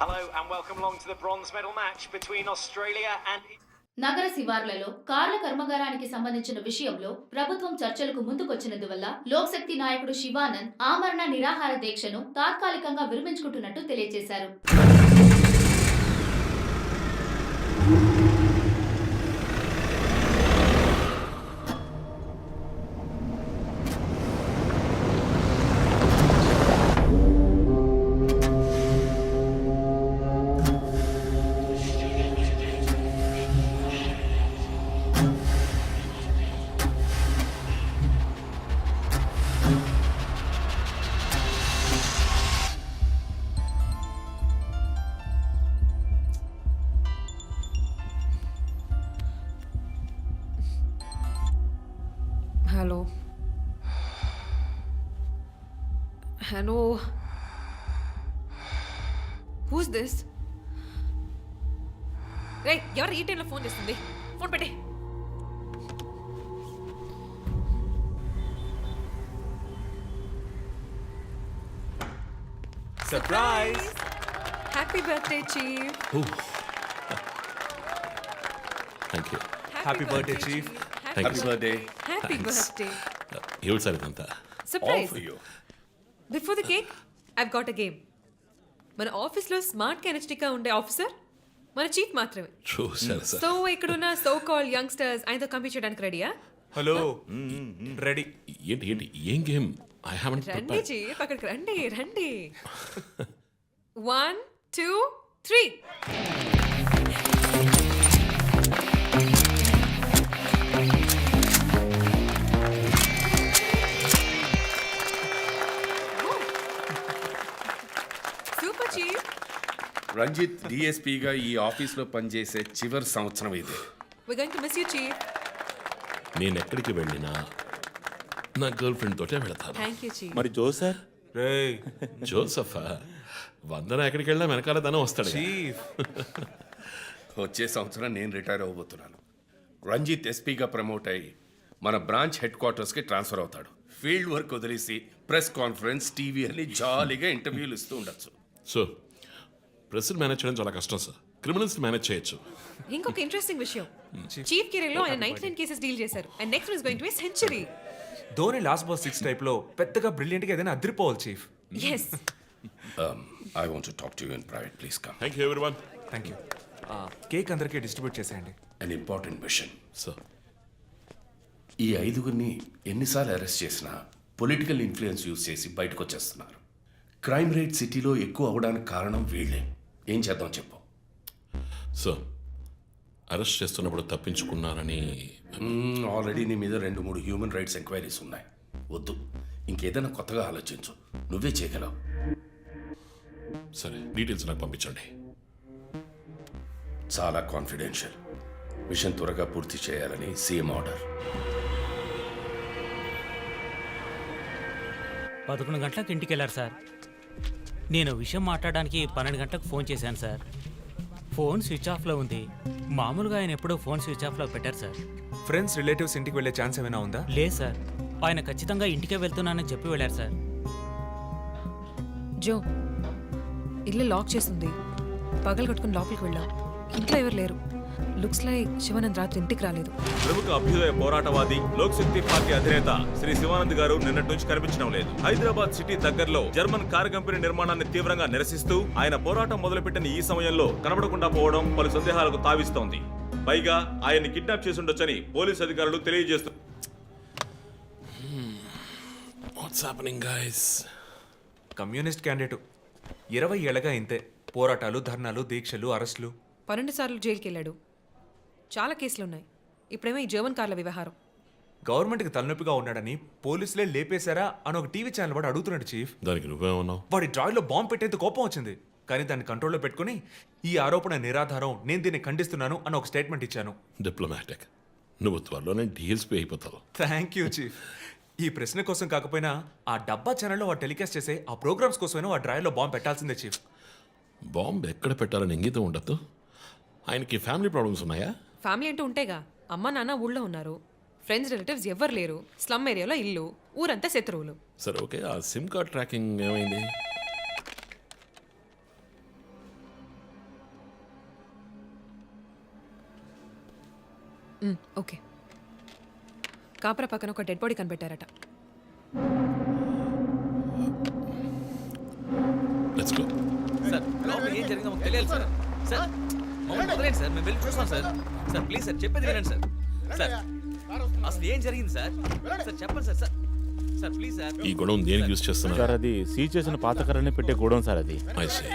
Hello and welcome along to the bronze medal match between Australia and నగర శివార్లలో కార్ల కర్మాగారానికి సంబంధించిన విషయంలో ప్రభుత్వం చర్చలకు ముందుకొచ్చినందువల్ల లోక్శక్తి నాయకుడు శివానంద్ ఆమరణ నిరాహార దీక్షను తాత్కాలికంగా విరమించుకుంటున్నట్టు తెలియజేశారు. Hello. Who's this? Hey, ఎవరు ఈ టైంలో ఫోన్ చేస్తుంది? ఫోన్ పెట్టే. Surprise! Happy birthday, Chief. Thank you. Happy birthday, Chief. Happy birthday. Happy Thanks. birthday. ఎవరు సార్ ఇదంతా? Surprise. All for you. Before the cake, I've got a game. మన ఆఫీస్లో smart ఎనర్జెటిక్గా ఉండే ఆఫీసర్ మన చీఫ్ మాత్రమే. చూసారు సార్. సో ఇక్కడున్న సో కాల్ యంగ్స్టర్స్ ఆయనతో కంపీట్ చేయడానికి రెడీయా? Hello ready. ఏంటి ఏంటి ఏం గేమ్? ఐ హావెంట్ రండి ప్రిపేర్డ్. చీఫ్, అక్కడికి రండి రండి. 1 2 3. Super chief. రంజిత్ డిఎస్పీగా ఈ ఆఫీస్లో పనిచేసే చివరి సంవత్సరం ఇది. We're going to miss you, Chief. నేను ఎక్కడికి వెళ్ళినా నా గర్ల్ ఫ్రెండ్ తోటే వెళతాను. Thank you, Chief. మరి జో సార్ రేయ్ జోసఫా వందన ఎక్కడికి వెళ్ళినా వెనకాల తన వస్తాడు. చీఫ్. వచ్చే సంవత్సరం నేను రిటైర్ అవ్వబోతున్నాను. రంజిత్ ఎస్పీగా ప్రమోట్ అయ్యి మన బ్రాంచ్ హెడ్ క్వార్టర్స్కి ట్రాన్స్ఫర్ అవుతాడు. ఫీల్డ్ వర్క్ వదిలేసి ప్రెస్ కాన్ఫరెన్స్, టీవీ అని జాలీగా ఇంటర్వ్యూలు ఇస్తూ ఉండొచ్చు. సో ప్రెస్ మేనేజ్ చేయడం చాలా కష్టం సార్. క్రిమినల్స్ మేనేజ్ చేయొచ్చు. ఇంకొక ఇంట్రెస్టింగ్ విషయం, చీఫ్ కెరీర్లో ఆయన 99 కేసెస్ డీల్ చేశారు and next is going to be century. Dhoni last ball 6 type లో పెద్దగా బ్రిలియంట్ గా ఏదైనా అదిరిపోవాలి chief. yes. I want to talk to you in private, please come. Thank you everyone. Thank you. Cake అందరికీ distribute చేసేయండి. An important machine. Sir ఈ 5గురిని ఎన్నిసార్లు arrest చేసినా పొలిటికల్ ఇన్ఫ్లుయెన్స్ యూజ్ చేసి బయటకు వచ్చేస్తున్నారు. క్రైమ్ రేట్ సిటీలో ఎక్కువ అవడానికి కారణం వీళ్ళే. ఏం చేద్దాం చెప్పు. సార్ అరెస్ట్ చేస్తున్నప్పుడు తప్పించుకున్నారని ఆల్రెడీ నీ మీద 2-3 హ్యూమన్ రైట్స్ ఎంక్వైరీస్ ఉన్నాయి. వద్దు, ఇంకేదైనా కొత్తగా ఆలోచించు. నువ్వే చేయగలవు. సరే డీటెయిల్స్ నాకు పంపించండి. చాలా కాన్ఫిడెన్షియల్. మిషన్ త్వరగా పూర్తి చేయాలని సీఎం ఆర్డర్. 11 గంటలకు ఇంటికి వెళ్ళారు సార్. నేను విషయం మాట్లాడడానికి 12 గంటలకు ఫోన్ చేశాను సార్. ఫోన్ స్విచ్ ఆఫ్లో ఉంది. మామూలుగా ఆయన ఎప్పుడూ ఫోన్ స్విచ్ ఆఫ్లో పెట్టారు సార్. ఫ్రెండ్స్ రిలేటివ్స్ ఇంటికి వెళ్ళే ఛాన్స్ ఏమైనా ఉందా? లేదు సార్, ఆయన ఖచ్చితంగా ఇంటికే వెళ్తున్నానని చెప్పి వెళ్ళారు సార్. జో, ఇల్లు లాక్ చేసింది. పగలు కట్టుకుని లోపలికి వెళ్ళాం. ఇంట్లో ఎవరు లేరు. లుక్స్ లైక్ శివానంద్ రాత్రి ఇంటికి రాలేదు. ప్రముఖ అభ్యుదయ పోరాటవాది లోక్శక్తి పార్టీ అధినేత శ్రీ శివానంద్ గారు నిన్నటి నుంచి కనిపించడం లేదు. హైదరాబాద్ సిటీ దగ్గరలో జర్మన్ కారు కంపెనీ నిర్మాణాన్ని తీవ్రంగా నిరసిస్తూ ఆయన పోరాటం మొదలుపెట్టిన ఈ సమయంలో కనబడకుండా పోవడం పలు సందేహాలకు తావిస్తోంది. పైగా ఆయన్ని కిడ్నాప్ చేసి ఉండొచ్చని పోలీసు అధికారులు తెలియజేస్తున్నారు. What's happening guys? Communist candidate 20 ఏళ్ళగా ఇంతే. పోరాటాలు, ధర్నాలు, దీక్షలు, అరెస్టులు. 12 సార్లు జైలుకి వెళ్ళాడు. చాలా కేసులు ఉన్నాయి. ఇప్పుడేమో ఈ జర్మన్ కార్ల వ్యవహారం. గవర్నమెంట్కి తలనొప్పిగా ఉన్నాడని పోలీసులే లేపేశారా అని ఒక టీవీ ఛానల్ వాడు అడుగుతున్నాడు చీఫ్. దానికి నువ్వేమన్నావు? వాడి డ్రాయిలో బాంబు పెట్టేంత కోపం వచ్చింది. కానీ దాన్ని కంట్రోల్లో పెట్టుకుని ఈ ఆరోపణ నిరాధారం, నేను దీన్ని ఖండిస్తున్నాను అని ఒక స్టేట్మెంట్ ఇచ్చాను. డిప్లొమాటిక్. నువ్వు త్వరలోనే డిఎస్పీ అయిపోతావు. Thank you chief. ఈ ప్రశ్న కోసం కాకపోయినా ఆ డబ్బా ఛానల్లో వాడు టెలికాస్ట్ చేసే ఆ ప్రోగ్రామ్స్ కోసమైనా వాడు డ్రాయిలో బాంబు పెట్టాల్సిందే చీఫ్. బాంబు ఎక్కడ పెట్టాలని ఇంగితం ఉండద్దు. ఆయనకి ఫ్యామిలీ ప్రాబ్లమ్స్ ఉన్నాయా? ఫ్యామిలీ అంటూ ఉంటేగా. అమ్మ నాన్న ఊళ్ళో ఉన్నారు. ఫ్రెండ్స్ రిలేటివ్స్ ఎవ్వరు లేరు. స్లమ్ ఏరియాలో ఇల్లు, ఊరంతా శత్రువులు. సరే ఓకే, ఆ సిమ్ కార్డ్ ట్రాకింగ్ ఏమైంది? ఓకే. కాపరా పక్కన ఒక డెడ్ బాడీ కనిపెట్టారట. Let's go. సార్ లోపల ఏం జరిగిందో మాకు తెలియాలి సార్. సార్ మమ్మల్ని వదిలేండి సార్, మేము వెళ్ళి చూస్తాం సార్. సార్ ప్లీజ్ సార్, చెప్పేది వినండి సార్. సార్ అసలు ఏం జరిగింది సార్? సార్ చెప్పండి sir. Sir sir please sir. ఈ గొడవ దేనికి యూజ్ చేస్తున్నారు? సార్ అది సీజ్ చేసిన పాత కర్రని పెట్టే గోడౌన్ సార్ అది. I see.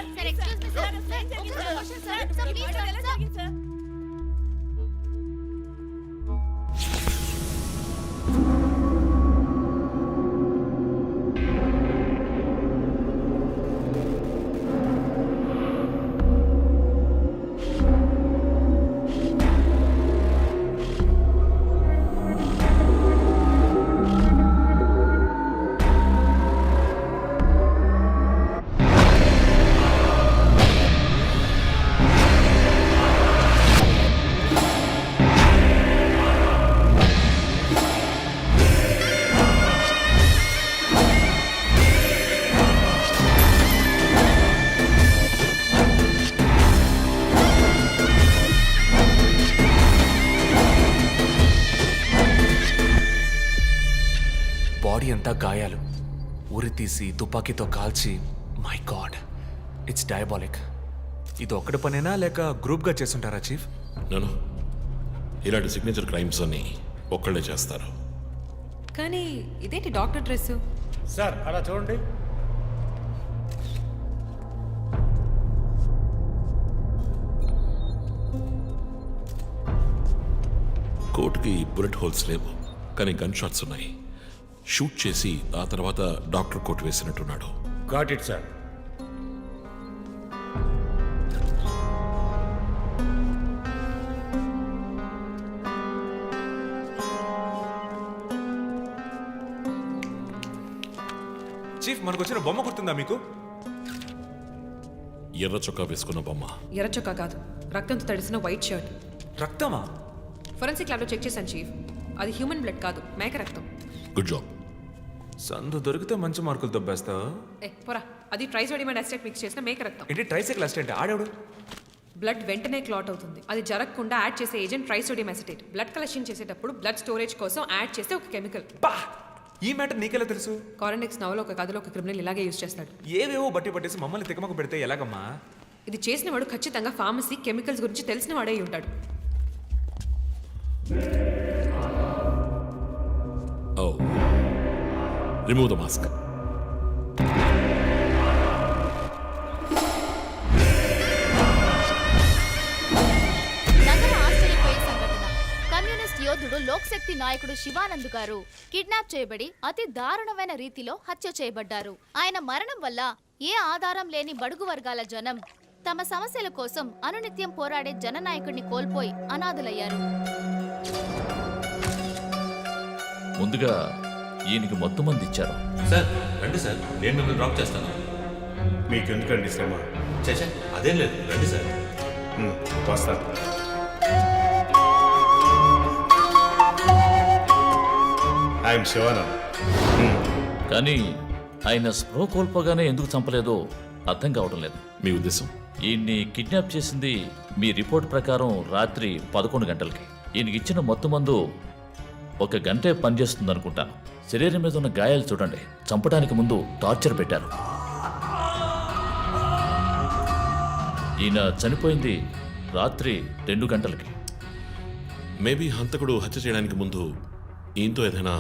బాడీ అంతా గాయాలు, ఉరి తీసి తుపాకీతో కాల్చి, మై గాడ్, ఇట్స్ డయాబాలిక్. ఇది ఒక్కడి పనేనా లేక గ్రూప్గా చేస్తుంటారా చీఫ్? నేను ఇలాంటి సిగ్నేచర్ క్రైమ్స్ అన్ని ఒక్కళ్ళే చేస్తారు. కానీ ఇదేంటి డాక్టర్ డ్రెస్? సార్ అలా చూడండి. కోట్కి బుల్లెట్ హోల్స్ లేవు, కానీ గన్ షాట్స్ ఉన్నాయి. షూట్ చేసి ఆ తర్వాత డాక్టర్ కోట్ వేసినట్టున్నాడు. Got it sir. చీఫ్, మనకు వచ్చిన బొమ్మ గుర్తుందా మీకు? ఎర్ర చొక్కా వేసుకున్న బొమ్మ. ఎర్ర చొక్కా కాదు, రక్తంతో తడిసిన వైట్ షర్ట్. రక్తమా? ఫోరెన్సిక్ ల్యాబ్లో చెక్ చేశాను చీఫ్, అది హ్యూమన్ బ్లడ్ కాదు, మేక రక్తం. Good job. సందు దొరికితే మంచి మార్కులు దొబ్బేస్తా. పోరా, అది ట్రైసోడియం అండ్ అసిటేట్ మిక్స్ చేసిన మేక రక్తం. ఏంటి ట్రైసైకిల్ అసిస్టెంట్ ఆడాడు? బ్లడ్ వెంటనే క్లాట్ అవుతుంది. అది జరగకుండా యాడ్ చేసే agent trisodium acetate. Blood collection చేసేటప్పుడు బ్లడ్ స్టోరేజ్ కోసం యాడ్ చేసే ఒక కెమికల్. బా, ఈ మ్యాటర్ నీకెలా తెలుసు? కారెండెక్స్ నవలో ఒక కథలో ఒక క్రిమినల్ ఇలాగే యూజ్ చేస్తాడు. ఏవేవో బట్టి పట్టేసి మమ్మల్ని తికమక పెడితే ఎలాగమ్మా? ఇది చేసిన వాడు ఖచ్చితంగా ఫార్మసీ కెమికల్స్ గురించి తెలిసిన వాడే అయి ఉంటాడు. ఓ, రిమూవ్ ద మాస్క్. నగర ఆశ్చర్యపోయే సంఘటన. కమ్యూనిస్ట్ యోధుడు లోక్శక్తి నాయకుడు శివానంద్ గారు కిడ్నాప్ చేయబడి అతి దారుణమైన రీతిలో హత్య చేయబడ్డారు. ఆయన మరణం వల్ల ఏ ఆధారం లేని బడుగు వర్గాల జనం తమ సమస్యల కోసం అనునిత్యం పోరాడే జననాయకుడిని కోల్పోయి అనాథులయ్యారు. ముందుగా ఈయనకి మొత్తం మంది ఇచ్చారు. సార్ రండి సార్, నేను మిమ్మల్ని డ్రాప్ చేస్తాను. మీకు ఎందుకండి శ్రమ? చచ్చా అదేం లేదు, రండి సార్. వస్తాను. ఐఎమ్ శివానంద్. కానీ ఆయన స్పృహ కోల్పోగానే ఎందుకు చంపలేదో అర్థం కావడం లేదు. మీ ఉద్దేశం? ఈయన్ని కిడ్నాప్ చేసింది మీ రిపోర్ట్ ప్రకారం రాత్రి 11 గంటలకి. ఈయనకి ఇచ్చిన మొత్తం మందు 1 గంటే పనిచేస్తుంది అనుకుంటాను. శరీరం మీద ఉన్న గాయాలు చూడండి, చంపడానికి ముందు టార్చర్ పెట్టారు. ఈయన చనిపోయింది రాత్రి 2 గంటలకి. మేబీ హంతకుడు హత్య చేయడానికి ముందు ఈయనతో ఏదైనా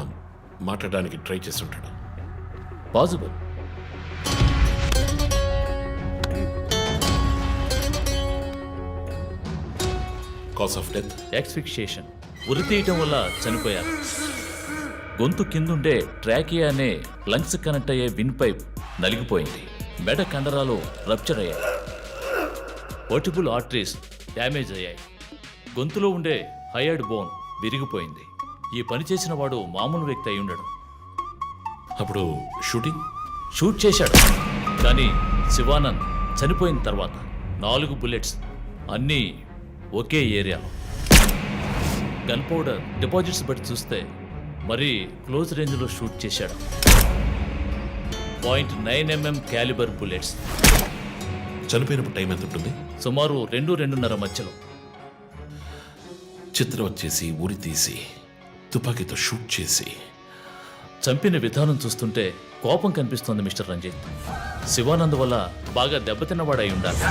మాట్లాడడానికి ట్రై చేస్తుంటాడు. Possible. Cause of death? Asphyxiation, ఉరి తీయటం వల్ల చనిపోయారు. గొంతు కిందుండే ట్రాకియా అనే లంగ్స్ కనెక్ట్ అయ్యే విన్ పైప్ నలిగిపోయింది. మెడ కండరాలు రప్చర్ అయ్యాయి. వర్టిబుల్ ఆర్టరీస్ డ్యామేజ్ అయ్యాయి. గొంతులో ఉండే హయర్డ్ బోన్ విరిగిపోయింది. ఈ పని చేసిన వాడు మామూలు వ్యక్తి అయి ఉండడు. అప్పుడు షూటింగ్? షూట్ చేశాడు, కానీ శివానంద్ చనిపోయిన తర్వాత 4 బుల్లెట్స్ అన్నీ ఒకే ఏరియాలో. గన్ పౌడర్ డిపాజిట్స్ బట్టి చూస్తే మరీ క్లోజ్ రేంజ్లో షూట్ చేశాడు. .9mm calibre bullets. చనిపోయినప్పుడు టైం ఎంత ఉంటుంది? సుమారు 2-2:30 మధ్యలో. చిత్రం చేసి ఉరి తీసి తుపాకీతో షూట్ చేసి చంపిన విధానం చూస్తుంటే కోపం కనిపిస్తోంది మిస్టర్ రంజిత్. శివానంద్ వల్ల బాగా దెబ్బతిన్నవాడై ఉండాలి.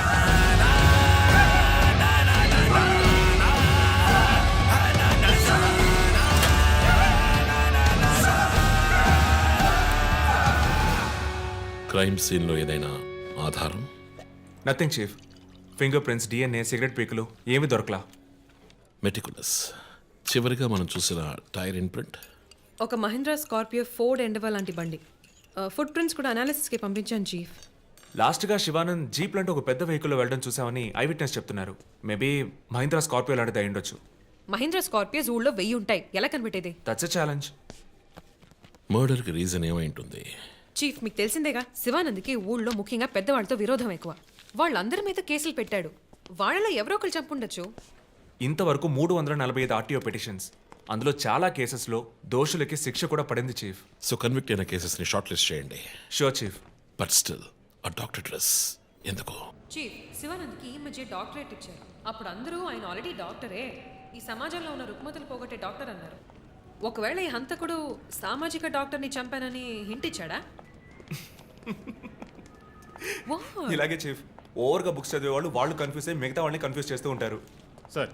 క్రైమ్ సీన్లో ఏదైనా ఆధారం? Nothing chief. Fingerprints, DNA, cigarette పీకులు ఏమీ దొరకలా. మెటికులస్. చివరిగా మనం చూసిన టైర్ ఇన్ప్రింట్ ఒక మహీంద్రా స్కార్పియో ఫోర్డ్ ఎండవా లాంటి బండి. ఫుట్ ప్రింట్స్ కూడా అనాలిసిస్కి పంపించాను చీఫ్. లాస్ట్గా శివానంద్ జీప్ లాంటి ఒక పెద్ద వెహికల్లో వెళ్ళడం చూసామని ఐ విట్నెస్ చెప్తున్నారు. మేబీ మహీంద్రా స్కార్పియో లాంటిది అయి ఉండొచ్చు. మహీంద్రా స్కార్పియోస్ ఊళ్ళో 1000 ఉంటాయి, ఎలా కనిపెట్టేది? That's a challenge. మర్డర్కి రీజన్ ఏమై ఉంటుంది? చీఫ్, మీకు తెలిసిందేగా, శివానంద్కి ఊళ్ళో ముఖ్యంగా పెద్దవాళ్ళతో విరోధం ఎక్కువ. వాళ్ళందరి మీద కేసులు పెట్టాడు. వాళ్ళలో ఎవరో ఒకరు చంపుండొచ్చు. ఇంతవరకు 345 ఆర్టీఓ పిటిషన్స్, అందులో చాలా కేసెస్లో దోషులకి శిక్ష కూడా పడింది చీఫ్. సో కన్విక్ట్ అయిన కేసెస్ని షార్ట్ లిస్ట్ చేయండి. Sure chief. బట్ స్టిల్ ఆ డాక్టర్ డ్రెస్ ఎందుకు? చీఫ్, శివానంద్కి ఈ మధ్య డాక్టరేట్ ఇచ్చారు. అప్పుడు అందరూ ఆయన ఆల్రెడీ డాక్టరే, ఈ సమాజంలో ఉన్న రుగ్మతలు పోగొట్టే డాక్టర్ అన్నారు. ఒకవేళ ఈ హంతకుడు సామాజిక డాక్టర్ని చంపానని హింట్ ఇచ్చాడా? ఇలాగే చీఫ్, ఓవర్గా బుక్స్ చదివే వాళ్ళు కన్ఫ్యూజ్ అయ్యి మిగతా వాళ్ళని కన్ఫ్యూజ్ చేస్తూ ఉంటారు. సార్,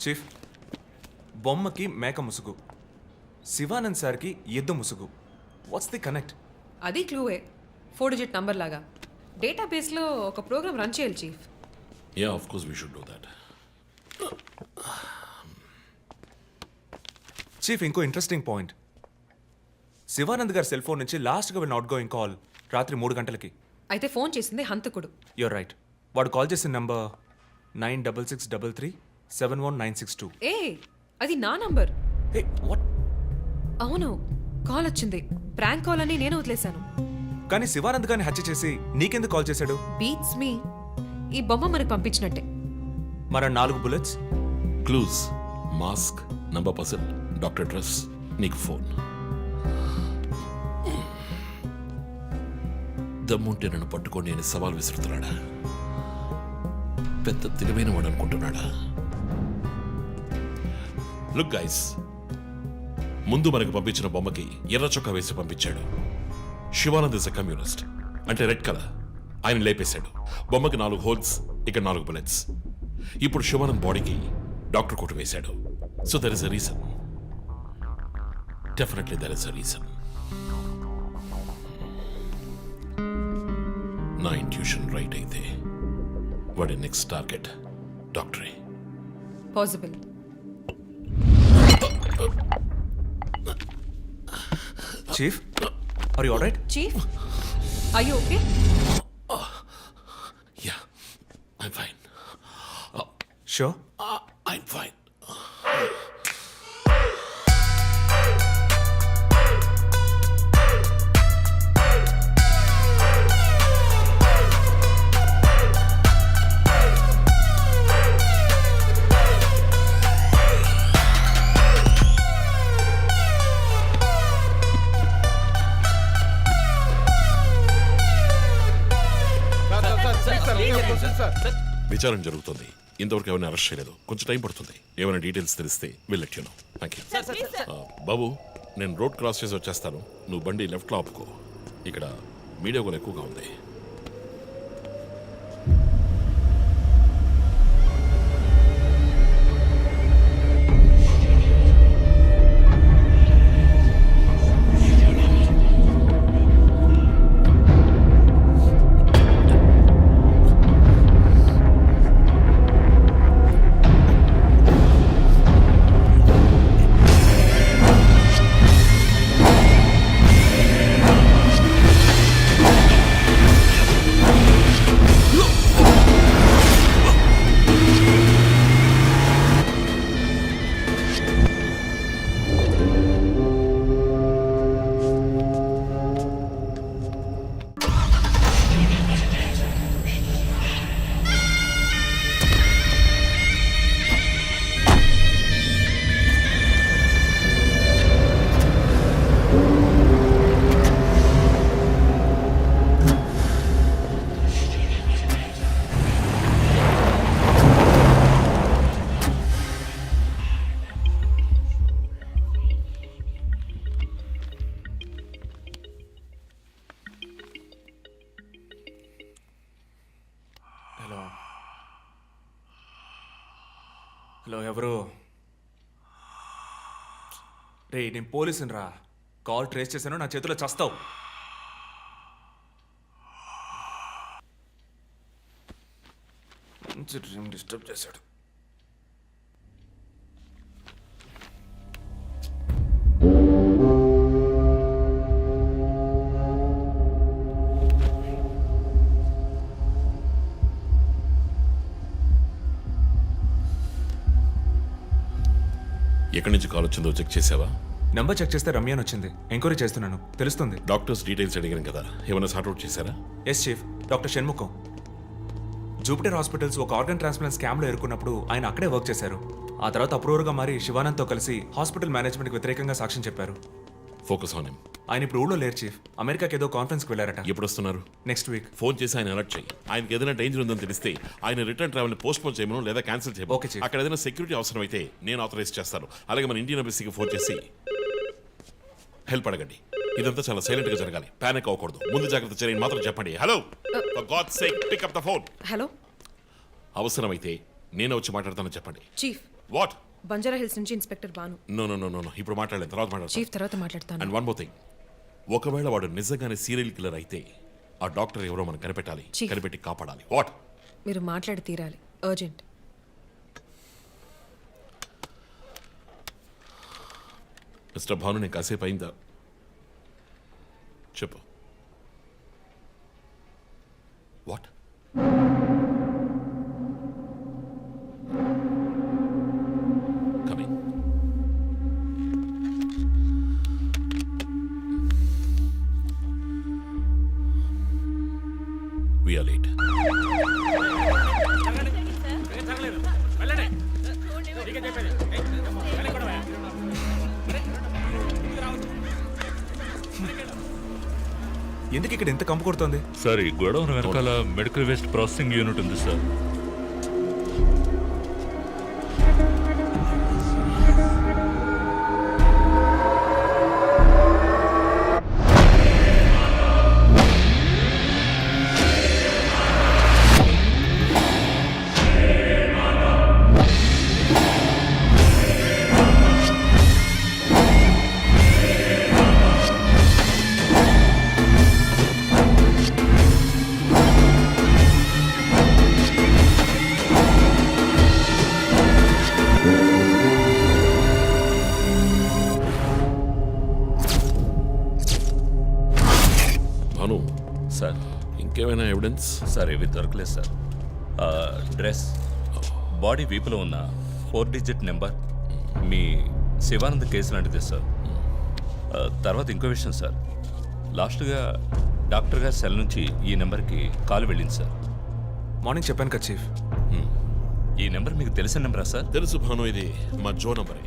చీఫ్, బొమ్మకి మేక ముసుగు, శివానంద్ సార్కి ఎద్దు ముసుగు. What's the connect? అది క్లూవే, 4 డిజిట్ నంబర్ లాగా. డేటాబేస్లో ఒక ప్రోగ్రామ్ రన్ చేయాలి chief. Yeah, of course we should do that. Chief, ఇంకో ఇంట్రెస్టింగ్ పాయింట్. శివానంద్ గారి సెల్ ఫోన్ నుంచి లాస్ట్గా వెళ్ళిన అవుట్ గోయింగ్ కాల్ రాత్రి 3 గంటలకి. అయితే ఫోన్ చేసింది హంతకుడు. You're right. వాడు కాల్ చేసిన నంబర్ 9663371962. ఏ, అది నా నంబర్. Hey, what? అవును, కాల్ వచ్చింది. ప్రాంక్ కాల్ అని నేను వదిలేశాను. కానీ శివానంద్ గారిని హత్య చేసి నీకెందుకు కాల్ చేశాడు? బీట్స్ మీ. ఈ బొమ్మ మనకు పంపించినట్టే. మన 4 bullets, clues, mask, number person, doctor dress, నీకు ఫోన్. దమ్ముంటే నన్ను పట్టుకొని నేను సవాల్ విసురుతున్నాడా? పెద్ద తెలివైన వాడు అనుకుంటున్నాడా? లుక్ గైస్, ముందు మనకు పంపించిన బొమ్మకి ఎర్ర చొక్కా వేసి పంపించాడు. శివానంద్ ఇస్ ఎ కమ్యూనిస్ట్, అంటే రెడ్ కలర్. ఆయన లేపేశాడు. బొమ్మకి 4 హోల్స్, ఇక్కడ 4 బుల్లెట్స్. ఇప్పుడు శివానంద్ బాడీకి డాక్టర్ కోట్ వేశాడు. So there is a reason. Definitely there is a reason. నా ఇంట్యూషన్ రైట్ అయితే వాడి నెక్స్ట్ టార్గెట్ డాక్టరే. Possible. Chief, are you alright? Chief, are you okay? Yeah, I'm fine. Sure. I'm fine. విచారణ జరుగుతుంది. ఇంతవరకు ఎవరిని arrest చేయలేదు. కొంచెం టైం పడుతుంది. ఏమైనా డీటెయిల్స్ తెలిస్తే will let you know. Thank you. బాబు, నేను రోడ్ క్రాస్ చేసి వచ్చేస్తాను. నువ్వు బండి లెఫ్ట్లో ఆపుకో. ఇక్కడ మీడియా కూడా ఎక్కువగా ఉంది. హలో ఎవరు? రే నేను పోలీసుని రా. కాల్ ట్రేస్ చేశాను, నా చేతిలో చస్తావు. మంచి డ్రీమ్ డిస్టర్బ్ చేశాడు. ఎక్కడి నుంచి కాల్ వచ్చిందో చెక్ చేసావా? నెంబర్ చెక్ చేస్తే రమ్య అని వచ్చింది. ఎంక్వైరీ చేస్తున్నాను, తెలుస్తుంది. డాక్టర్స్ డీటెయిల్స్ అడిగాను కదా, ఏమైనా సార్ట్అవుట్ చేశారా? Yes chief, doctor Shanmukham. Jupiter hospitals ఒక ఆర్గన్ ట్రాన్స్ప్లాంట్ స్కామ్లో ఎరుకున్నప్పుడు ఆయన అక్కడే వర్క్ చేశారు. ఆ తర్వాత అప్రూవర్గా మారి శివానంద్తో కలిసి హాస్పిటల్ మేనేజ్మెంట్కి వ్యతిరేకంగా సాక్ష్యం చెప్పారు. Focus on him. ఆయన ఇప్పుడు ఊళ్ళో లేరు చీఫ్, అమెరికాకి ఏదో కాన్ఫరెన్స్కి వెళ్ళారట. ఎప్పుడు వస్తున్నారు? Next week. ఫోన్ చేసి ఆయన అలర్ట్ చేయి. ఆయనకి ఏదైనా డేంజర్ ఉందని తెలిస్తే ఆయన రిటర్న్ ట్రావెల్ పోస్ట్ పోన్ చేయమను లేదా క్యాన్సిల్ చేయమను. Okay, chief. అక్కడ ఏదైనా సెక్యూరిటీ అవసరం అయితే నేను ఆథరైజ్ చేస్తాను. అలాగే మన ఇండియన్ ఎంబసీకి ఫోన్ చేసి హెల్ప్ అడగండి. ఇదంతా చాలా సైలెంట్ గా జరగాలి, పానిక్ అవ్వకూడదు. ముందు జాగ్రత్త చర్యని మాత్రం చెప్పండి. Hello, for God's sake pick up the phone. Hello అవసరమైతే నేనే వచ్చి మాట్లాడతానని చెప్పండి. Chief, what? బంజారా హిల్స్ నుంచి inspector Banu. No no no no ఇప్పుడు మాట్లాడలేదు, తర్వాత మాట్లాడతాను. చీఫ్ తర్వాత మాట్లాడతాను. అండ్ వన్ మోర్ థింగ్, ఒకవేళ వాడు నిజంగానే సీరియల్ కిల్లర్ అయితే ఆ డాక్టర్ ఎవరో మనం కనిపెట్టాలి, Chief. కనిపెట్టి కాపాడాలి. వాట్? మీరు మాట్లాడి తీరాలి, అర్జెంట్. మిస్టర్ భాను, నేను కాసేపు అయిందా? చెప్పు. What? Coming. We are late. ఎందుకు ఇక్కడ ఎంత కంపు కొడుతోంది? సార్ ఈ గొడవను వెనకాల మెడికల్ వేస్ట్ ప్రాసెసింగ్ యూనిట్ ఉంది సార్. భాను, సార్ ఇంకేమైనా ఎవిడెన్స్? సార్ ఏవి దొరకలేదు సార్. డ్రెస్, బాడీ వీపులో ఉన్న 4 డిజిట్ నెంబర్ మీ శివానంద్ కేసు లాంటిదే సార్. తర్వాత ఇంకో విషయం సార్, లాస్ట్గా డాక్టర్ గారి సెల్ నుంచి ఈ నెంబర్కి కాల్ వెళ్ళింది సార్. మార్నింగ్ చెప్పాను కదా చీఫ్. ఈ నెంబర్ మీకు తెలిసిన నెంబరా సార్? తెలుసు భాను, ఇది మా జో నంబరే.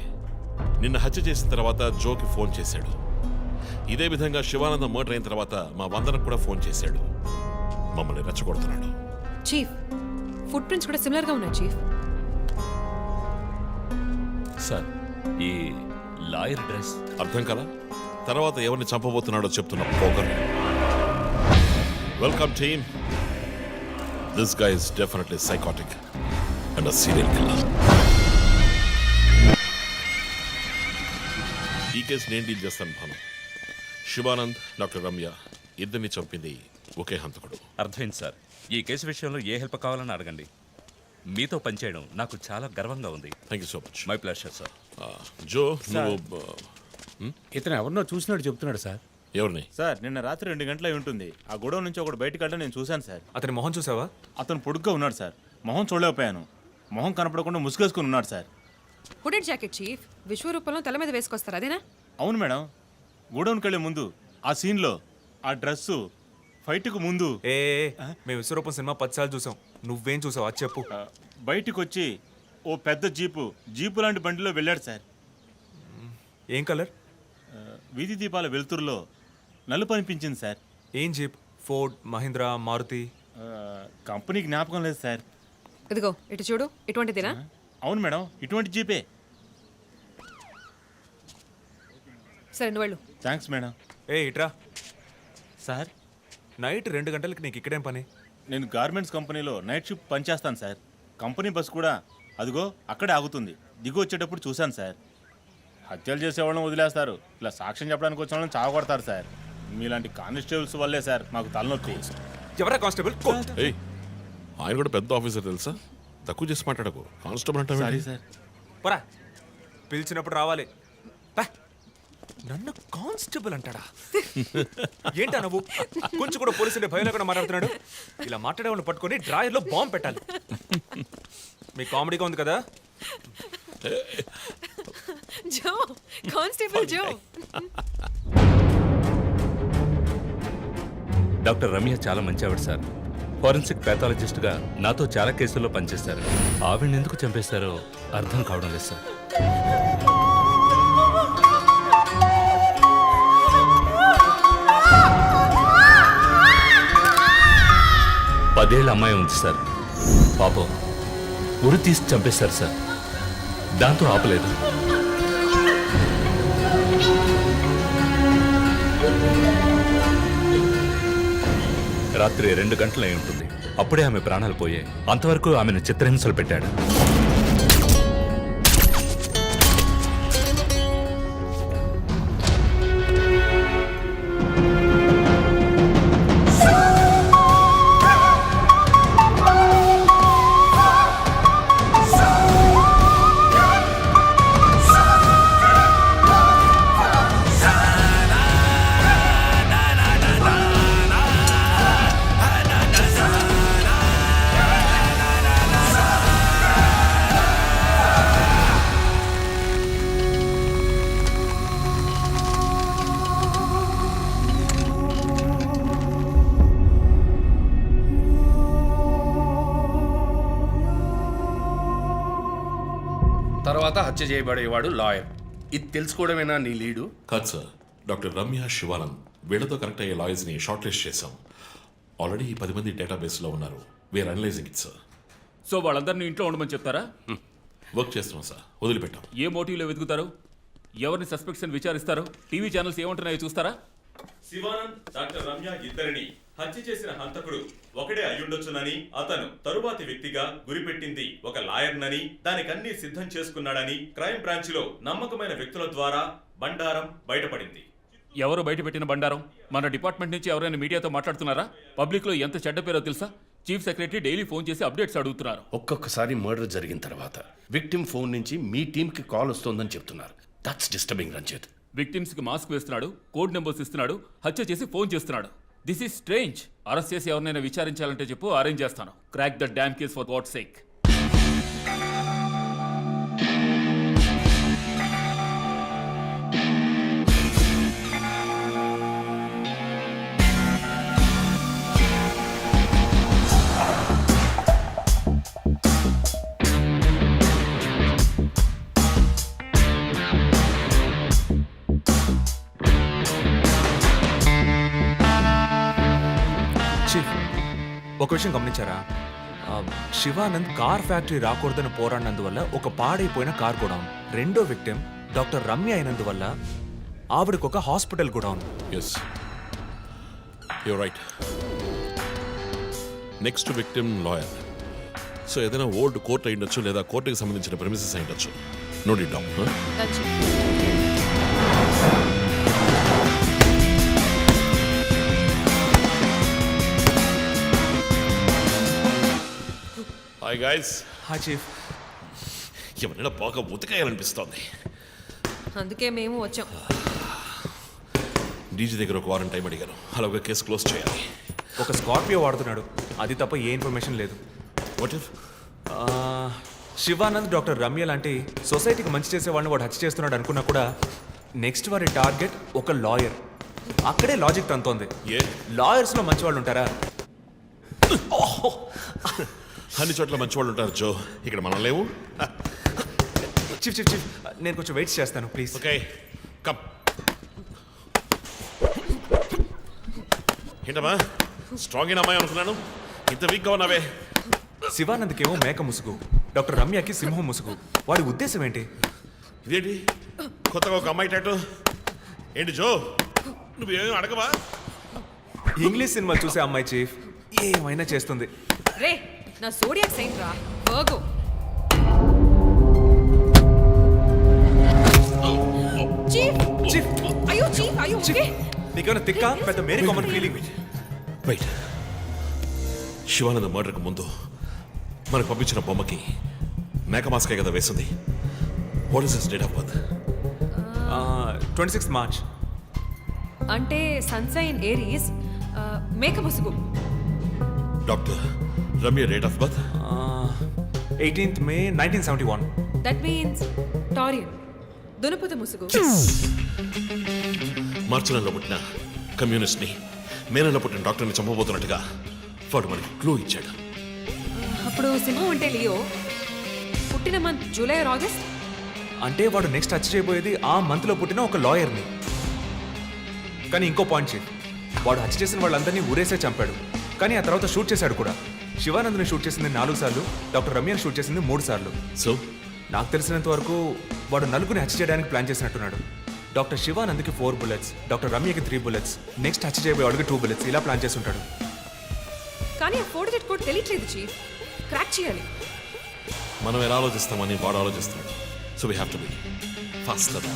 నిన్న హత్య చేసిన తర్వాత జోకి ఫోన్ చేశాడు. ఇదే విధంగా శివానంద మర్డర్ అయిన తర్వాత మా వందనకు కూడా ఫోన్ చేశాడు. మమ్మల్ని రెచ్చగొడుతున్నాడు. చీఫ్, ఫుట్ ప్రింట్స్ కూడా సిమిలర్ గా ఉన్నాయి చీఫ్. సార్ ఈ లాయర్ డ్రెస్ అర్థం కదా? తర్వాత ఎవరిని చంపబోతున్నాడో చెప్తున్న పోగర్. Welcome team. This guy is definitely psychotic and serial killer. ఈ కేసు నేను డీల్ చేస్తాను భాను. శివానంద్, డాక్టర్ రమ్య ఇద్దరిని చంపింది ఒకే హంతకుడు. అర్థమైంది సార్. ఈ కేసు విషయంలో ఏ హెల్ప్ కావాలని అడగండి. మీతో పనిచేయడం నాకు చాలా గర్వంగా ఉంది. Thank you so much. My pleasure sir. Jo, నువ్వు ఇతను ఎవరినో చూసినట్టు చెప్తున్నాడు సార్. ఎవరిని? సార్ నిన్న రాత్రి 2 గంటలై ఉంటుంది. ఆ గొడవ నుంచి ఒకటి బయటకు వెళ్ళడం నేను చూశాను సార్. అతని మొహం చూసావా? అతను పొడుగ్గా ఉన్నాడు సార్. మొహం చూడలేకపోయాను. మొహం కనపడకుండా ముసుగేసుకుని ఉన్నాడు సార్. హుడెడ్ జాకెట్ చీఫ్, విశ్వరూపంలో తల మీద వేసుకొస్తారు అదేనా? అవును మేడం. గోడౌన్కి వెళ్ళే ముందు ఆ సీన్లో ఆ డ్రెస్సు ఫైట్కు ముందు మేము విశ్వరూపం సినిమా 10 సార్లు చూసాం. నువ్వేం చూసావు అది చెప్పు. బయటికి వచ్చి ఓ పెద్ద జీపు లాంటి బండిలో వెళ్ళాడు సార్. ఏం కలర్? వీధి దీపాల వెలుతురులో నలుపు అనిపించింది సార్. ఏం jeep? Ford, Mahindra, Maruti? Company జ్ఞాపకం లేదు సార్. ఇదిగో ఇటు చూడు, ఇటువంటిదేనా? అవును మేడం, ఇటువంటి జీపే. సరే నువ్వు వెళ్ళు. Thanks madam. ఇట్రా సార్, నైట్ 2 గంటలకి నీకు ఇక్కడేం పని? నేను గార్మెంట్స్ కంపెనీలో నైట్ షిఫ్ట్ పనిచేస్తాను సార్. కంపెనీ బస్ కూడా అదిగో అక్కడే ఆగుతుంది. దిగి వచ్చేటప్పుడు చూశాను సార్. హత్యలు చేసేవాళ్ళని వదిలేస్తారు, ఇలా సాక్ష్యం చెప్పడానికి వచ్చిన వాళ్ళని చావకొడతారు సార్. మీలాంటి కానిస్టేబుల్స్ వల్లే సార్ మాకు తలనొప్పి. ఎవరా కానిస్టేబుల్? ఏయ్, ఆయన కూడా పెద్ద ఆఫీసర్ తెలుసా? తక్కువ చేసి మాట్లాడకు. కానిస్టేబుల్ సారీ అంటే సార్. పోరా, పిలిచినప్పుడు రావాలి. పా. నన్ను కానిస్టేబుల్ అంటాడా? ఏంటా నువ్వు కొంచెం కూడా పోలీసుంటే భయం లేకుండా మాట్లాడుతున్నాడు? ఇలా మాట్లాడే వాళ్ళని పట్టుకొని డ్రాయర్లో బాంబు పెట్టాలి. మీ కామెడీగా ఉంది కదా? జో, కానిస్టేబుల్ జో. డాక్టర్ రమ్య చాలా మంచి ఆవిడ సార్. ఫోరెన్సిక్ ప్యాథాలజిస్ట్గా నాతో చాలా కేసుల్లో పనిచేశారు. ఆవిడని ఎందుకు చంపేశారో అర్థం కావడం లేదు సార్. పదేళ్ల అమ్మాయి ఉంది సార్. పాపం ఉరి తీసి చంపేశారు సార్. దాంతో ఆపలేదు. రాత్రి 2 గంటలై ఉంటుంది. అప్పుడే ఆమె ప్రాణాలు పోయాయి. అంతవరకు ఆమెను చిత్రహింసలు పెట్టాడు. తర్వాత హత్య చేయబడేవాడు లాయర్. ఇది తెలుసుకోవడమేనా నీ లీడు? కాదు సార్. డాక్టర్ రమ్య, శివానంద్ వీళ్ళతో కనెక్ట్ అయ్యే లాయర్స్ని షార్ట్ లిస్ట్ చేశాం. ఆల్రెడీ 10 మంది డేటాబేస్లో ఉన్నారు. We're analysing it sir. So వాళ్ళందరినీ ఇంట్లో ఉండమని చెప్తారా? వర్క్ చేస్తున్నాం సార్, వదిలిపెట్టాం. ఏ మోటివ్లో వెతుకుతారు? ఎవరిని సస్పెక్ట్స్ అని విచారిస్తారు? టీవీ ఛానల్స్ ఏమంటున్నాయో చూస్తారా? శివానంద్, డాక్టర్ రమ్య ఇద్దరిని హత్య చేసిన హంతకుడు ఒకడే అయ్యుండొచ్చునని, అతను తరువాతి వ్యక్తిగా గురిపెట్టింది ఒక లాయర్నని, దానికన్నీ సిద్ధం చేసుకున్నాడని క్రైమ్ బ్రాంచ్ లో నమ్మకమైన వ్యక్తుల ద్వారా బండారం బయటపడింది. ఎవరు బయటపెట్టిన బండారం? మన డిపార్ట్మెంట్ నుంచి ఎవరైనా మీడియాతో మాట్లాడుతున్నారా? పబ్లిక్ లో ఎంత చెడ్డ పేరో తెలుసా? చీఫ్ సెక్రటరీ డైలీ ఫోన్ చేసి అప్డేట్స్ అడుగుతున్నారు. ఒక్కొక్కసారి మర్డర్ జరిగిన తర్వాత విక్టిమ్ ఫోన్ నుంచి మీ టీంకి కాల్ వస్తోందని చెప్తున్నారు. That's disturbing Ranjith. విక్టిమ్స్ కి మాస్క్ వేస్తున్నాడు, కోడ్ నెంబర్స్ ఇస్తున్నాడు, హత్య చేసి ఫోన్ చేస్తున్నాడు. This is strange. అరెస్ట్ చేసి ఎవరినైనా విచారించాలంటే చెప్పు, అరేంజ్ చేస్తాను. Crack the damn case for God's sake. Chief, ఒక విషయం గమనించారా? శివానంద్ కార్ ఫ్యాక్టరీ రాకూడదని పోరాడినందువల్ల ఒక పాడైపోయిన కార్ కూడా ఉంది. రెండో విక్టిమ్ డాక్టర్ రమ్య అయినందువల్ల ఆవిడకు ఒక హాస్పిటల్ కూడా ఉంది. Yes, you're right. Next victim lawyer. So ఏదైనా ఓల్డ్ కోర్ట్ అయి ఉండొచ్చు, లేదా కోర్టుకి సంబంధించిన ప్రెమిసెస్ అయి ఉండొచ్చు. Note it down. Hi guys. Hi chief. ఎవరైనా బాగా ఉతకాయాలనిపిస్తోంది. అందుకే మేము వచ్చాం. డీజీ దగ్గర ఒక వారం టైం అడిగాను. అలాగే కేసు క్లోజ్ చేయాలి. ఒక స్కార్పియో వాడుతున్నాడు, అది తప్ప ఏ ఇన్ఫర్మేషన్ లేదు. What if Shivanand doctor Ramya లాంటి సొసైటీకి మంచి చేసే వాళ్ళని వాడు హత్య చేస్తున్నాడు అనుకున్నా కూడా నెక్స్ట్ వారి టార్గెట్ ఒక లాయర్. అక్కడే లాజిక్ తంతోంది. ఏ లాయర్స్లో మంచి వాళ్ళు ఉంటారా? అన్ని చోట్ల మంచి వాళ్ళు ఉంటారు జో, ఇక్కడ మనం లేవు. చీఫ్ చీఫ్ చీఫ్, నేను కొంచెం వెయిట్ చేస్తాను ప్లీజ్. Okay, come. ఏంటమ్మా స్ట్రాంగ్ అయిన అమ్మాయి అనుకున్నాను, ఇంత వీక్గా ఉన్నావే. శివానంద్కేమో మేక ముసుగు, డాక్టర్ రమ్యకి సింహం ముసుగు. వాడి ఉద్దేశం ఏంటి? ఇదేంటి కొత్తగా ఒక అమ్మాయి టాటూ? ఏంటి జో, నువ్వేమీ అడగవా? ఇంగ్లీష్ సినిమా చూసే అమ్మాయి చీఫ్, ఏమైనా చేస్తుంది. రే, నా సోడియాక్ సైన్ రా వర్గో. చీఫ్ అయ్యో చీఫ్ అయ్యో ఓకే నీకేమైనా తిక్క పెద్ద మేరీ కామన్ ఫీలింగ్. వెయిట్, శివానంద మర్డర్కి ముందు మనకు పంపించిన బొమ్మకి మేక మాస్కే కదా వేసింది. What is his date of birth? 26th March. అంటే సన్సైన్ ఏరీస్ మేక ముసుగు. Doctor Ramya date of birth? 18th May 1971. That means Taurean దునపుత ముసుగు. మార్చి నెలలో పుట్టిన కమ్యూనిస్ట్ని మే నెలలో పుట్టిన డాక్టర్ని చంపబోతున్నట్టుగా వాడు మనకి క్లూ ఇచ్చాడు. అప్పుడు సింహం అంటే లియో, పుట్టిన మంత్ జూలై ఆర్ ఆగస్ట్. అంటే వాడు నెక్స్ట్ టచ్ చేయబోయేది ఆ మంత్లో పుట్టిన ఒక లాయర్ని. కానీ ఇంకో పాయింట్ చీఫ్, వాడు హత్య చేసిన వాళ్ళందరినీ ఊరేసే చంపాడు. కానీ ఆ తర్వాత షూట్ చేశాడు కూడా. శివానంద్ని షూట్ చేసింది 4 సార్లు, డాక్టర్ రమ్యని షూట్ చేసింది 3 సార్లు. సో నాకు తెలిసినంత వరకు వాడు నలుగురిని హత్య చేయడానికి ప్లాన్ చేసినట్టున్నాడు. డాక్టర్ శివానంద్కి 4 bullets, డాక్టర్ రమ్యకి 3 bullets, నెక్స్ట్ హత్య చేయబోయేవాడికి 2 bullets, ఇలా ప్లాన్ చేసి ఉంటాడు. కానీ ఆ 4 డిజిట్ కోడ్ తెలియట్లేదు చీఫ్, క్రాక్ చేయాలి. మనం ఎలా ఆలోచిస్తామని వాడు ఆలోచిస్తున్నాడు. So we have to be faster.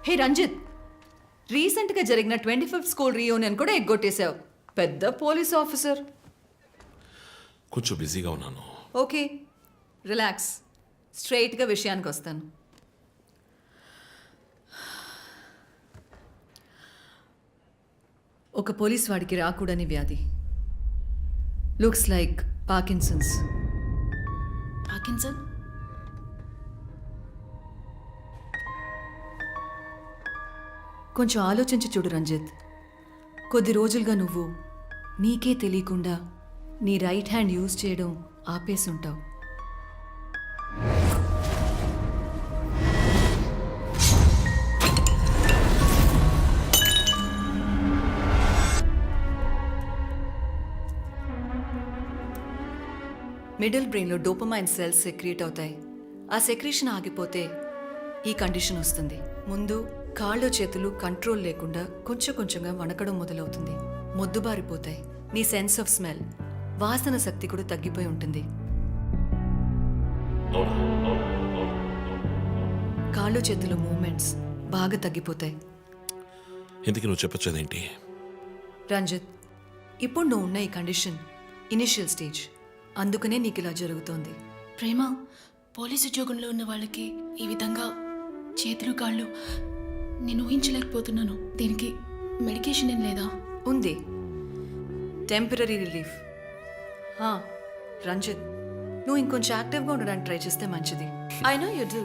Hey Ranjit, రీసెంట్గా జరిగిన 25th స్కూల్ రీయూనియన్ కూడా ఎగ్గొట్టేశావు. పెద్ద పోలీస్ ఆఫీసర్. కొంచెం బిజీగా ఉన్నాను. Okay, relax. స్ట్రైట్గా విషయానికి వస్తాను. ఒక పోలీస్ వాడికి రాకూడని వ్యాధి. Looks like Parkinson's. పార్కిన్సన్? కొంచెం ఆలోచించి చూడు రంజిత్. కొద్ది రోజులుగా నువ్వు నీకే తెలియకుండా నీ రైట్ హ్యాండ్ యూజ్ చేయడం ఆపేసుంటావు. మిడిల్ బ్రెయిన్లో డోపమైన్ సెల్స్ సెక్రియేట్ అవుతాయి. ఆ సెక్రీషన్ ఆగిపోతే ఈ కండిషన్ వస్తుంది. ముందు కాళ్ళు చేతులు కంట్రోల్ లేకుండా కొంచెం కొంచెంగా వణకడం మొదలవుతుంది. మొద్దుబారిపోతాయి. నీ సెన్స్ ఆఫ్ స్మెల్, వాసన శక్తి కూడా తగ్గిపోయి ఉంటుంది. కాళ్ళు చేతుల మూమెంట్స్ బాగా తగ్గిపోతాయి. ఎందుకు నువ్వు చెప్పొచ్చేదేంటి? రంజిత్, ఇప్పుడు నువ్వు ఉన్న ఈ కండిషన్ ఇనిషియల్ స్టేజ్. అందుకనే నీకు ఇలా జరుగుతోంది. ప్రేమ, పోలీసు ఉద్యోగంలో ఉన్న వాళ్ళకి ఈ విధంగా చేతులు కాళ్ళు నేను ఊహించలేకపోతున్నాను. దీనికి మెడికేషన్ ఏం లేదా? ఉంది, టెంపరీ రిలీఫ్. రంజిత్, నువ్వు ఇంకొంచెం యాక్టివ్గా ఉండడానికి ట్రై చేస్తే మంచిది. I know you do.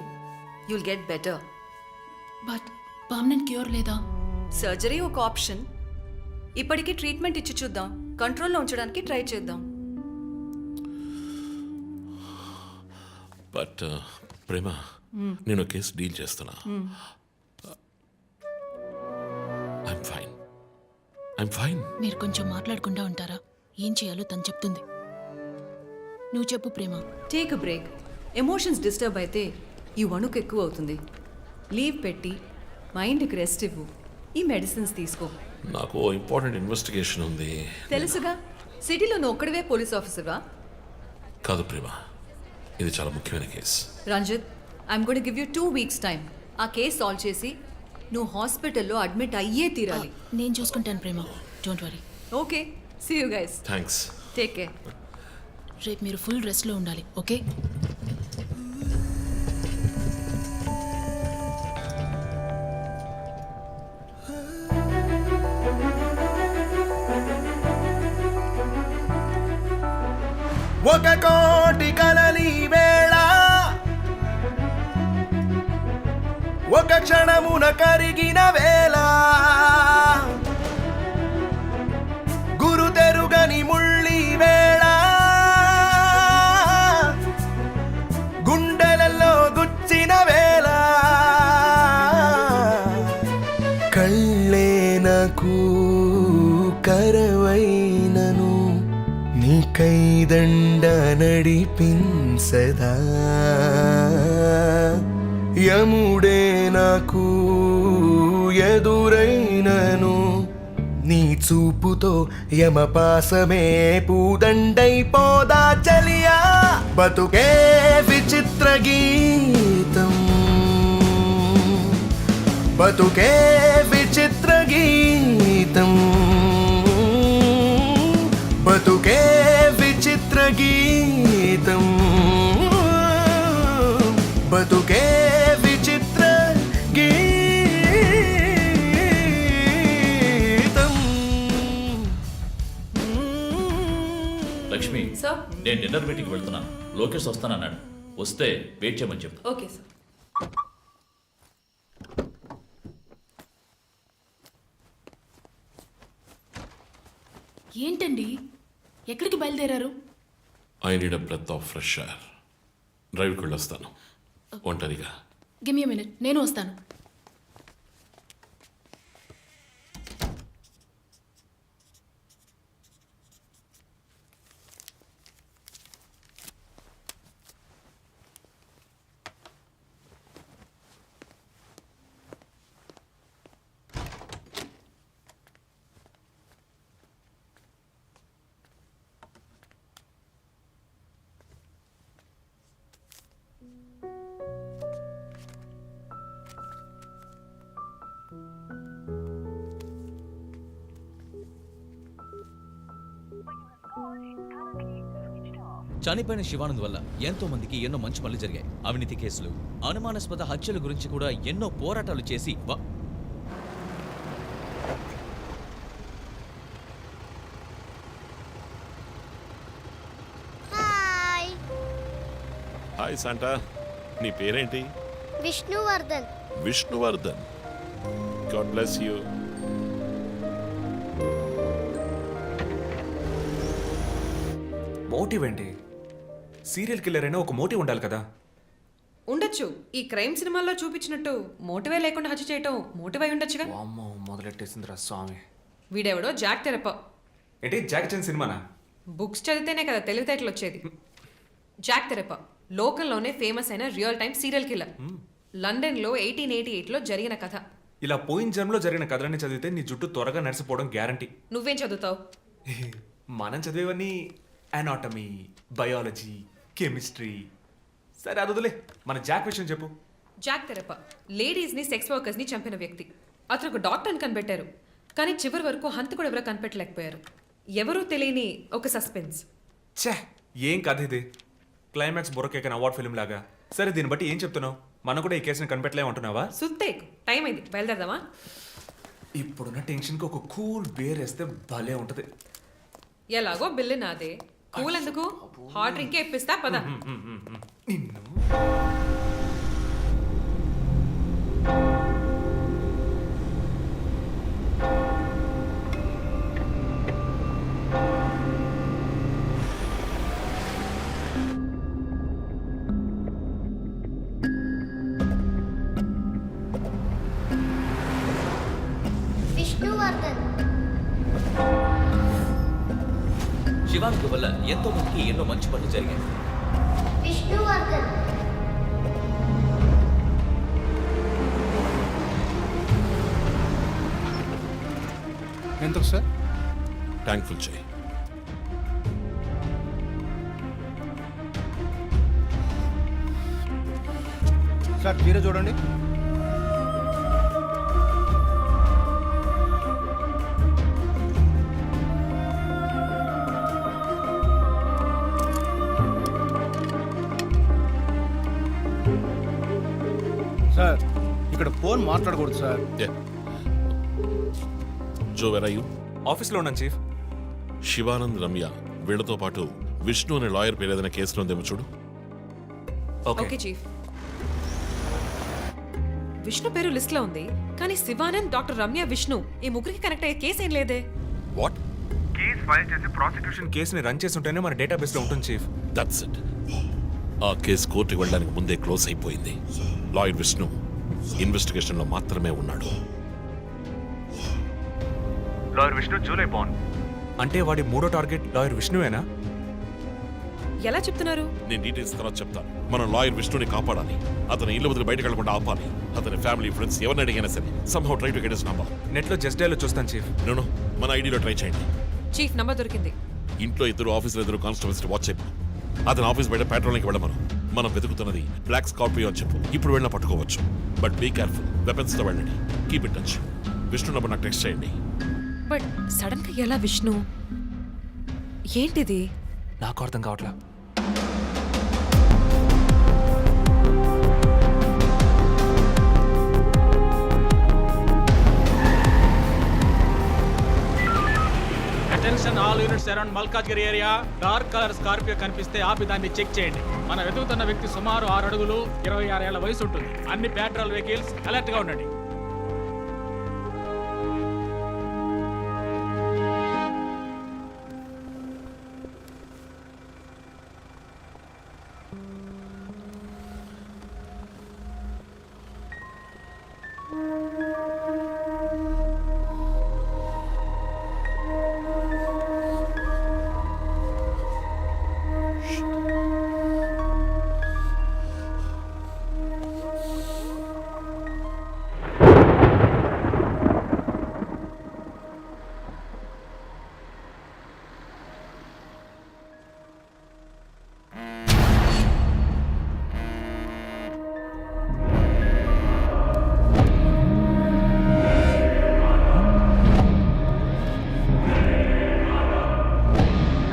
You'll get better. But permanent cure లేదా? సర్జరీ ఒక ఆప్షన్. ఇప్పటికీ ట్రీట్మెంట్ ఇచ్చి చూద్దాం. కంట్రోల్లో ఉంచడానికి ట్రై చేద్దాం. బట్ ప్రేమ, నేను కేసు డీల్ చేస్తున్నా. I'm fine. మీరు కొంచెం మాట్లాడకుండా ఉంటారా? ఏం చేయాలో తను చెప్తుంది. నువ్వు చెప్పు Prema. Take a break. Emotions disturb అయితే ఈ వణుకు ఎక్కువ అవుతుంది. లీవ్ పెట్టి మైండ్కి రెస్ట్ ఇవ్వు. ఈ మెడిసిన్స్ తీసుకో. నాకు ఇంపార్టెంట్ ఇన్వెస్టిగేషన్ ఉంది. తెలుసుగా, సిటీలో నువ్వు ఒక్కడివే పోలీస్ ఆఫీసర్వా? కాదు ప్రేమ, ఇది చాలా ముఖ్యమైన case. Ranjit, I'm going give you 2 weeks time. ఆ కేసు సాల్వ్ చేసి నువ్వు హాస్పిటల్లో అడ్మిట్ అయ్యే తీరాలి. నేను చూసుకుంటాను Prema, don't worry. Okay, see you guys. Thanks. Take care. రేపు మీరు ఫుల్ రెస్ట్లో ఉండాలి, ఓకే? ఒక కోటి కలలి వేళ ఒక క్షణమున కరిగిన వేళ గురు తెరుగని ముళ్ళి వేళ గుండెలలో గుచ్చిన వేళ కళ్ళే నాకు కరవైనను నీ కైదండ నడిపించదా యముడే నాకు ఎదురైనను నీ చూపుతో యమపాసమే పూదండైపోదా చలియా బతుకే విచిత్ర గీతం బతుకే విచిత్ర గీతం బతుకే విచిత్ర గీతం బతుకే విచిత్ర గీతం. లక్ష్మి, సార్. నేను డిన్నర్ మీటింగ్ వెళ్తున్నాను. లోకేష్ వస్తానన్నాడు. వస్తే వెయిట్ చేయమని చెప్పు. Okay sir. ఏంటండి, ఎక్కడికి బయలుదేరారు? I need a breath of fresh air. డ్రైవ్కి వెళ్ళొస్తాను ఒంటరిగా. గివ్ మీ మినిట్, నేను వస్తాను. చనిపోయిన శివానంద్ వల్ల ఎంతో మందికి ఎన్నో మంచి పనులు జరిగాయి. అవినీతి కేసులు, అనుమానాస్పద హత్యల గురించి కూడా ఎన్నో పోరాటాలు చేసి హాయ్ శాంటా, నీ పేరేంటి? Vishnuvardhan. Vishnuvardhan. God bless you. Motive ఏంటి? సీరియల్ కిల్లర్ అయినా ఒక మోటివ్ ఉండాలి కదా. ఉండొచ్చు. ఈ క్రైమ్ సినిమాల్లో చూపించినట్టు మోటివే లేకుండా హత్య చేయటం మోటివ్ అయి ఉండొచ్చుగా. అమ్మో, మొదలెట్టేసిందిరా స్వామి. వీడెవడో జాక్ తెరప. ఏంటి జాక్ చాన్ సినిమానా? బుక్స్ చదివితేనే కదా తెలివితేటలు వచ్చేది. జాక్ తెరప లోకంలోనే ఫేమస్ అయిన రియల్ టైమ్ సీరియల్ కిల్లర్. లండన్లో 1888లో జరిగిన కథ. ఇలా పోయిన జన్మలో జరిగిన కథలన్నీ చదివితే నీ జుట్టు త్వరగా నడిచిపోవడం గ్యారంటీ. నువ్వేం చదువుతావు? మనం చదివేవన్నీ అనాటమీ, బయాలజీ, కెమిస్ట్రీ. సరే అది వదిలే, మన జాక్ విషయం చెప్పు. జాక్ తెరప లేడీస్ని, సెక్స్ వర్కర్స్ని చంపిన వ్యక్తి. అతను ఒక డాక్టర్ని కనిపెట్టారు, కానీ చివరి వరకు హంతకుడు ఎవరో కనిపెట్టలేకపోయారు. ఎవరూ తెలియని ఒక సస్పెన్స్. ఛే, ఏం కథ ఇది? క్లైమాక్స్ బుర్రకేకన్ అవార్డ్ ఫిల్మ్ లాగా. సరే, దీన్ని బట్టి ఏం చెప్తున్నావు? మనం కూడా ఈ కేసుని కనిపెట్టలేమంటున్నావా? సుత్తేకు, టైం అయింది, బయలుదేరదామా? ఇప్పుడున్న టెన్షన్కి ఒక కూల్ బేర్ వేస్తే భలే ఉంటుంది. ఎలాగో బిల్లు నాదే, కూల్ ఎందుకు? హాట్ డ్రింకే ఇప్పిస్తా, పద. నిన్ను విష్ణువర్ధన్. శివానంద్ వల్ల ఎంతో మందికి ఎన్నో మంచి పనులు జరిగాయి. విష్ణువర్ధన్. ఎందుకు సార్? ట్యాంక్ ఫుల్ చేయి. ఒకసారి తీరే చూడండి. సార్ ఇక్కడ ఫోన్ మాట్లాడకూడదు సార్. జో వెర్ ఆర్ యు? ఆఫీస్లో ఉన్నాను చీఫ్. శివానంద్, రమ్య వీళ్లతో పాటు విష్ణు అనే లాయర్ పేరు ఏదైనా కేసులో ఉందేమో చూడు. Okay chief. విష్ణు పేరు లిస్ట్ లో ఉంది, కానీ శివానంద్, డాక్టర్ రమ్య, విష్ణు ఈ ముగ్గురికి కనెక్ట్ అయ్యే కేసు ఏం లేదే. వాట్? కేసు ఫైల్ చేసి ప్రాసిక్యూషన్ కేసుని రన్ చేసి ఉంటేనే మన డేటాబేస్లో ఉంటుంది చీఫ్. That's it. ఆ కేసు కోర్టుకి వెళ్ళడానికి ముందే క్లోజ్ అయిపోయింది. లాయర్ విష్ణు ఇన్వెస్టిగేషన్లో మాత్రమే ఉన్నాడు. లాయర్ విష్ణు జూలై బాండ్ అంటే వాడి మూడో టార్గెట్ లాయర్ విష్ణువేనా? ఎలా చెప్తున్నారు? నేను డీటెయిల్స్ తర్వాత చెప్తాను. మనం లాయర్ విష్ణుని కాపాడాలి. అతని ఇల్లు వదిలి బయటకు వెళ్లకుండా ఆపాలి. అతని ఫ్యామిలీ, ఫ్రెండ్స్ ఎవరిని అడిగినా సరే somehow try to get his number. నెట్లో జస్ట్ డైలో చూస్తాను చీఫ్. నో మన ఐడిలో ట్రై చేయండి. చీఫ్ నంబర్ దొరికింది. ఇంట్లో ఇద్దరు, ఆఫీసులో ఇద్దరు కానిస్టేబుల్స్ వాచ్ చెప్పు. అతని ఆఫీస్ బయట పెట్రోలింగ్కి వెళ్ళమను. మనం వెతుకుతున్నది బ్లాక్ స్కార్పియో అని చెప్పు. ఇప్పుడు వెళ్ళినా పట్టుకోవచ్చు. But be careful. వెపన్స్తో వెళ్ళండి. Keep it touch. Vishnu number నాకు టెక్స్ట్ చేయండి. బట్ సడన్ గా ఎలా విష్ణు? ఏంటిది? నాకు అర్థం కావట్లా. Attention all units around Malkajgiri area. Dark colour Scorpio కనిపిస్తే ఆపి దాన్ని చెక్ చేయండి. మనం వెతుకుతున్న వ్యక్తి సుమారు 6 అడుగులు 26 ఏళ్ల వయసు ఉంటుంది. అన్ని పెట్రోల్ వెహికల్స్ అలర్ట్ గా ఉండండి.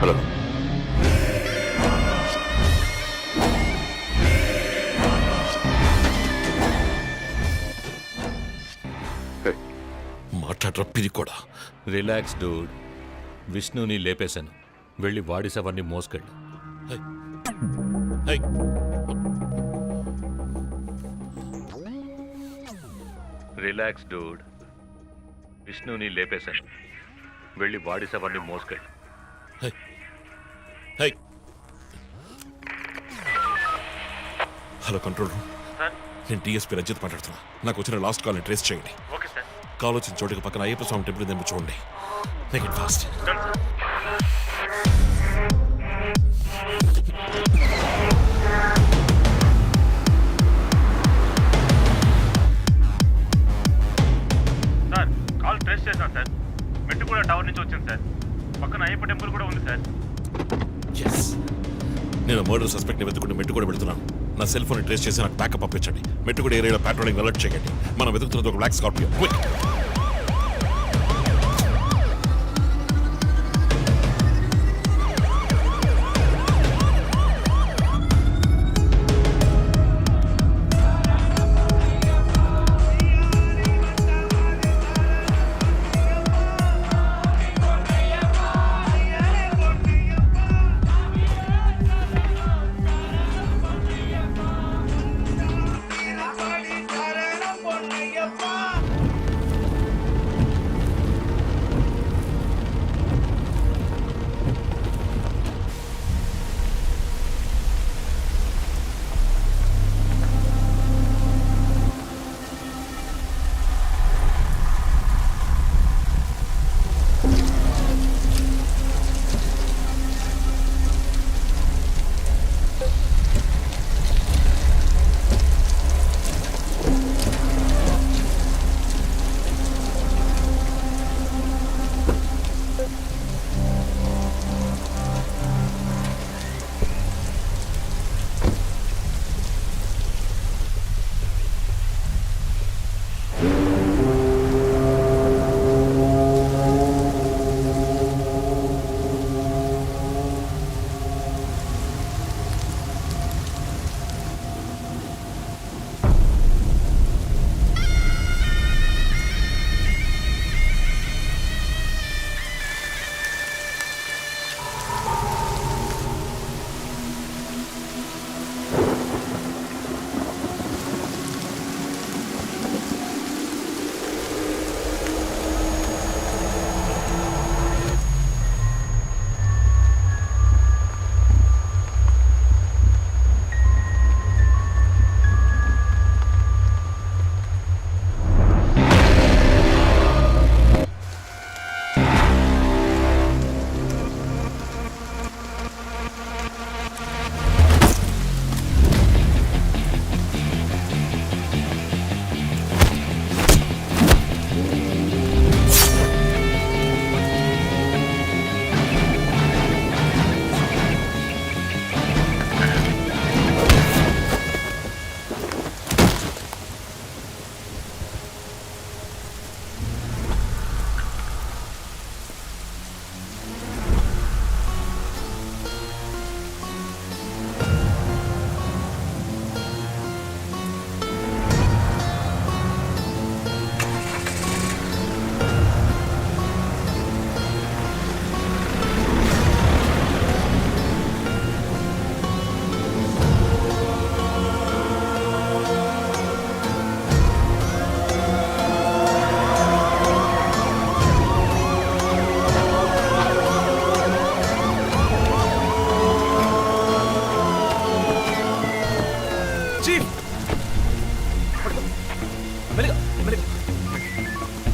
హలో. మాట్లాడరా పిరి కూడా. Relax dude. విష్ణుని లేపేశాను. వెళ్ళి వాడి శవాన్ని మోసుకెళ్ళు. Relax dude. విష్ణుని లేపేశాను. వెళ్ళి వాడి శవాన్ని మోసుకెళ్ళు. Hello control room. నేను టీఎస్పీ రజిత్ మాట్లాడుతున్నా. నాకు వచ్చిన లాస్ట్ కాల్ని ట్రేస్ చేయండి. కాల్ వచ్చిన చోటుకి పక్కన అయ్యప్ప స్వామి టెంపుల్ ఉందేమో చూడండి. Make it fast. Sir call trace చేశాను సార్. మెట్టు కూడా టవర్ నుంచి వచ్చింది సార్. పక్కన అయ్యప్ప టెంపుల్ కూడా ఉంది సార్. ఎస్, నేను మర్డర్ సస్పెక్ట్ ని వెతుకుంటూ మెట్టు కూడా వెళ్తున్నాను. నా సెల్ ఫోన్ ట్రేస్ చేసి నాకు బ్యాకప్ పంపించండి. మెట్టు కూడా ఏరియాలో పెట్రోలింగ్ అలర్ట్ చేయండి. మనం వెతుకుతున్నది ఒక బ్లాక్ స్కార్పియో. క్విక్.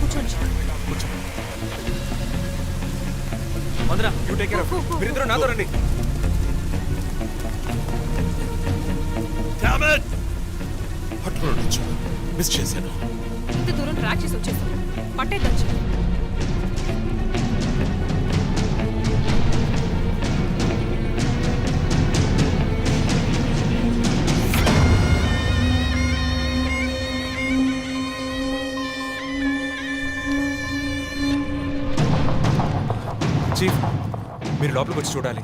కూర్చోండి Mandara you take care of మీరిద్దరూ నాతో రండి. పట్టుకుని మిస్ చేశాను. ఇంత దూరం ట్రాక్ చేసి వచ్చేస్తాం పట్టేద్దాం. చీఫ్ మీరు లోపలికి వచ్చి చూడాలి.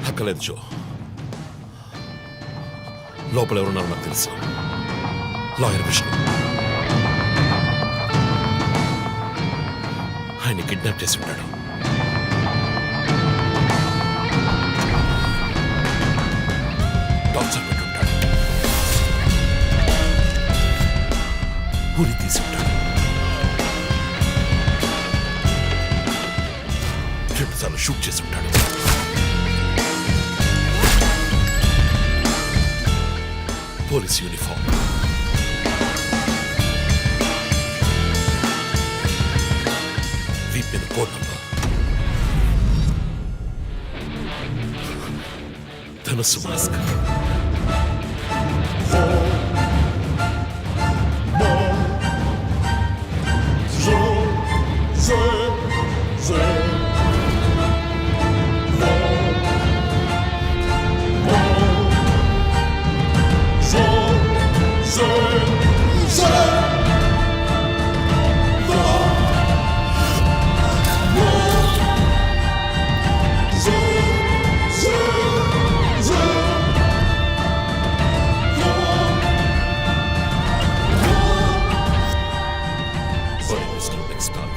అక్కలేదు జో. లోపల ఎవరున్నారో నాకు తెలుసు. లాయర్ విష్ణు. ఆయన కిడ్నాప్ చేసి ఉంటాడు. టార్చర్ పెట్టుంటాడు. ఉరి తీసి ఉంటాడు. 2 సార్లు షూట్ చేసి ఉంటాడు. పోలీస్ యూనిఫామ్, వీప్ మీద కోడ్ నంబర్, ధనుస్సు మాస్క్. Next time.